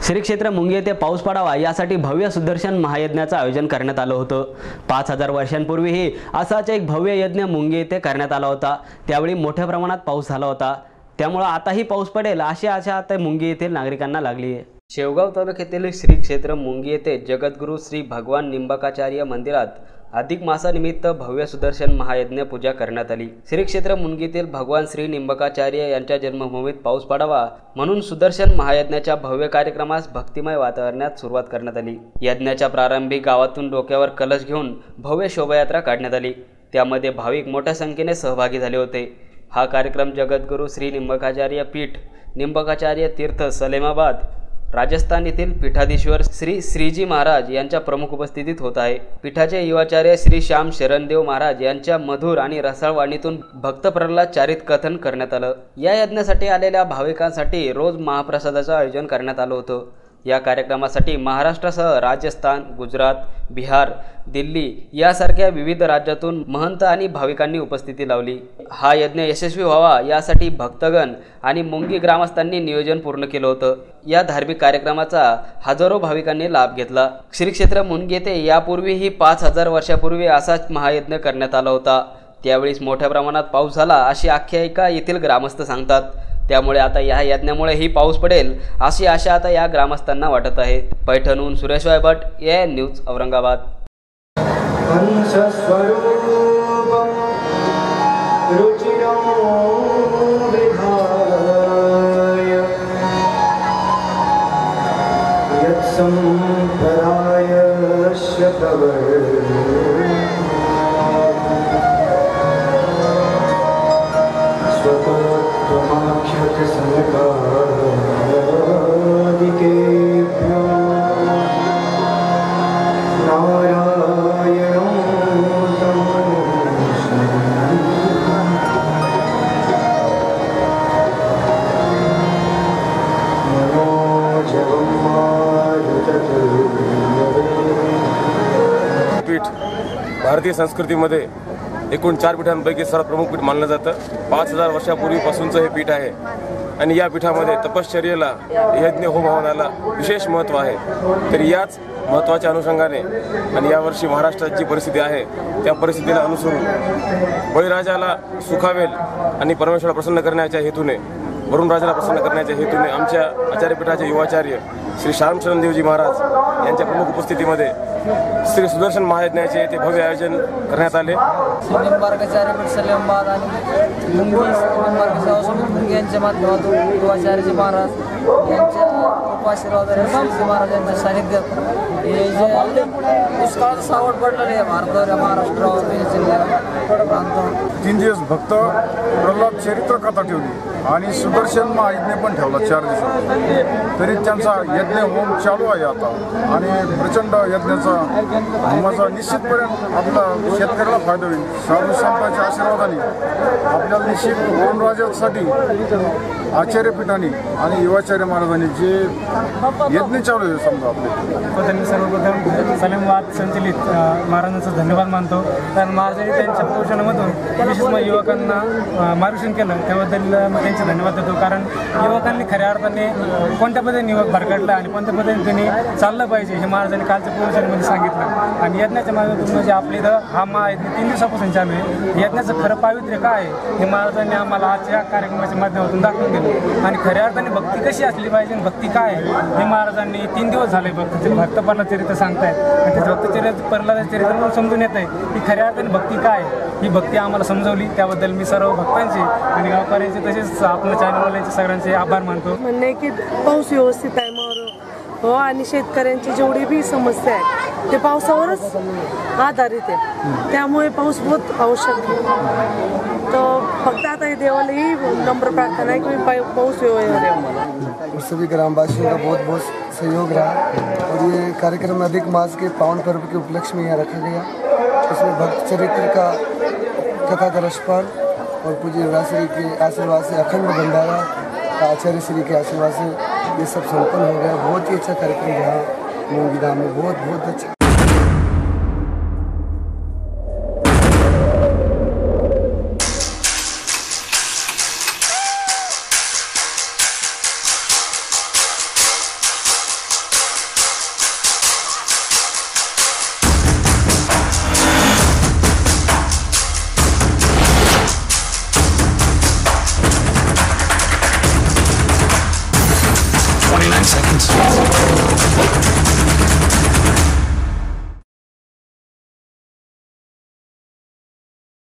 श्री क्षेत्र मुंगी येथे पाऊस पडावा यासाठी भव्य सुदर्शन महायज्ञाचं आयोजन करण्यात आलं होतं। 5000 वर्षांपूर्वीही असाच एक भव्य यज्ञ मुंगी येथे करण्यात आला होता। त्यावेळी मोठ्या प्रमाणात पाऊस झाला होता। त्यामुळे आताही पाऊस पडेल अशी आशा आता मुंगी येथील नागरिकांना लागली आहे। शेवगाव तालुक्यातील श्री क्षेत्र मुंगी येथे जगद्गुरू श्री भगवान निंबाकाचार्य मंदिरात अधिक मासानिमित्त भव्य सुदर्शन महायज्ञ पूजा करण्यात आली। श्री क्षेत्र मुंगीतील भगवान श्री निंबाकाचार्य यांच्या जन्मभूमीत पाऊस पडावा म्हणून सुदर्शन महायज्ञाच्या भव्य कार्यक्रमास भक्तिमय वातावरणात सुरुवात करण्यात आली। यज्ञाच्या प्रारंभी गावातून डोक्यावर कलश घेऊन भव्य शोभायात्रा काढण्यात आली। त्यामध्ये भाविक मोठ्या संख्येने सहभागी झाले होते। हा कार्यक्रम जगद्गुरू श्री निंबाकाचार्य पीठ निंबाकाचार्य तीर्थ सलेमाबाद राजस्थान येथील पीठाधीश्वर श्री श्रीजी महाराज यांच्या प्रमुख उपस्थितीत होत आहे। पीठाचे युवाचार्य श्री श्याम शरणदेव महाराज यांच्या मधुर आणि रसाळ वाणीतून भक्त प्रल्हाद चारित कथन करण्यात आलं। या यज्ञासाठी आलेल्या भाविकांसाठी रोज महाप्रसादाचं आयोजन करण्यात आलं होतं। या कार्यक्रमासाठी महाराष्ट्रासह राजस्थान, गुजरात, बिहार, दिल्ली यासारख्या विविध राज्यातून महंत आणि भाविकांनी उपस्थिती लावली। हा यज्ञ यशस्वी व्हावा यासाठी भक्तगण आणि मुंगी ग्रामस्थांनी नियोजन पूर्ण केलं होतं। या धार्मिक कार्यक्रमाचा हजारो भाविकांनी लाभ घेतला। श्री क्षेत्र मुंगी येथे यापूर्वीही 5000 वर्षापूर्वी असाच महायज्ञ करण्यात आला होता। त्यावेळी मोठ्या प्रमाणात पाऊस झाला अशी आख्यायिका येथील ग्रामस्थ सांगतात। त्यामुळे आता या यज्ञामुळे ही पाऊस पडेल अशी आशा आता या ग्रामस्थांना वाटत आहे। पैठणहून सुरेश वायभट, AN न्यूज, औरंगाबाद। पीठ भारतीय संस्कृतीमध्ये एकूण 4 पीठांपैकी सर्वात प्रमुख पीठ मानलं जातं। 5000 वर्षापूर्वीपासूनचं हे पीठ आहे आणि या पीठामध्ये तपश्चर्येला, यज्ञ होमहवनाला विशेष महत्त्व आहे। तर याच महत्त्वाच्या अनुषंगाने आणि यावर्षी महाराष्ट्रात जी परिस्थिती आहे त्या परिस्थितीला अनुसरून बळीराजाला सुखावेल आणि परमेश्वराला प्रसन्न करण्याच्या हेतूने, वरुणराजाला प्रसन्न करण्याच्या हेतूने आमच्या आचार्यपीठाचे युवाचार्य श्री श्याम शरणदेवजी महाराज यांच्या प्रमुख उपस्थितीमध्ये श्री सुदर्शन महायज्ञाचे ते भव्य आयोजन करण्यात आले। निंबाकाचार्य पीठ सलेमाबाद आणि मुंगी यांच्या माध्यमातून युवाचार्यजी महाराज यांच्या उपाशीर्वादाने श्रीजी महाराज यांच्या सानिध्यात हे जे दुष्काळाचं सावट पडलेलं आहे भारतावर, महाराष्ट्रावर, प्रांतावर 3 दिवस भक्त प्रल्हाद चरित्र कथा ठेवली आणि सुदर्शन महायज्ञ पण ठेवला 4 दिवसात। तरी त्यांचा यज्ञ होम चालू आहे आता आणि प्रचंड यज्ञाचा होमाचा निश्चितपर्यंत आपला शेतकऱ्याला फायदा होईल। साधू संतांच्या आशीर्वादाने आपल्याला निश्चित वरुणराजासाठी आचार्यपीठाने आणि युवाचार्य महाराजांनी जे यज्ञ चालू आहे समजा आपले त्यांनी सर्वप्रथम सलेमाबाद संचलित महाराजांचा धन्यवाद मानतो। कारण महाराजांनी त्यांच्या प्रवचनामधून विशेष युवकांना मार्गदर्शन केलं त्याबद्दल त्यांचे धन्यवाद देतो। कारण युवकांनी खऱ्या अर्थाने कोणत्या पद्धतीने युवक भरकटला आणि कोणत्या पद्धतीने त्यांनी चाललं पाहिजे हे महाराजांनी कालच्या प्रवचनामध्ये सांगितलं। आणि यज्ञाच्या माध्यमातून म्हणजे आपल्या इथं हा महायज्ञ 3 दिवसापासून चालू आहे। यज्ञाचं खरं पावित्र्य काय आहे हे महाराजांनी आम्हाला आजच्या कार्यक्रमाच्या माध्यमातून दाखवून दिलं आणि खऱ्या अर्थाने भक्ती कशी असली पाहिजे, भक्ती काय आहे हे महाराजांनी 3 दिवस झाले भक्त प्रल्हाद चरित्र सांगतायत आणि ते भक्त प्रल्हाद चरित्र समजून येत आहे की खऱ्या अर्थाने भक्ती काय आहे। ही भक्ती आम्हाला समजवली त्याबद्दल मी सर्व भक्तांचे आणि गावकऱ्यांचे तसेच आपल्या चॅनलवाल्यांचे सगळ्यांचे आभार मानतो। म्हणणे की पाऊस व्यवस्थित टायमावर हो आणि शेतकऱ्यांची जेवढी बी समस्या आहे ते पावसावरच आधारित आहे। त्यामुळे पाऊस बहुत आवश्यक आहे। तो फक्त आता ये देवाला ही नम्र प्रार्थना है कि पाऊस व्यवस्थित। और सभी ग्रामवासियों का बहुत बहुत सहयोग रहा और ये कार्यक्रम अधिक मास के पावन पर्व के उपलक्ष्य में यहाँ रखा गया। इसमें भक्त चरित्र का कथा का रसपान और पूज्य युवराज श्री के आशीर्वाद से अखंड भंडारा, आचार्य श्री के आशीर्वाद से ये सब संपन्न हो गया। बहुत ही अच्छा कार्यक्रम रहा मुंगी धाम में, बहुत अच्छा।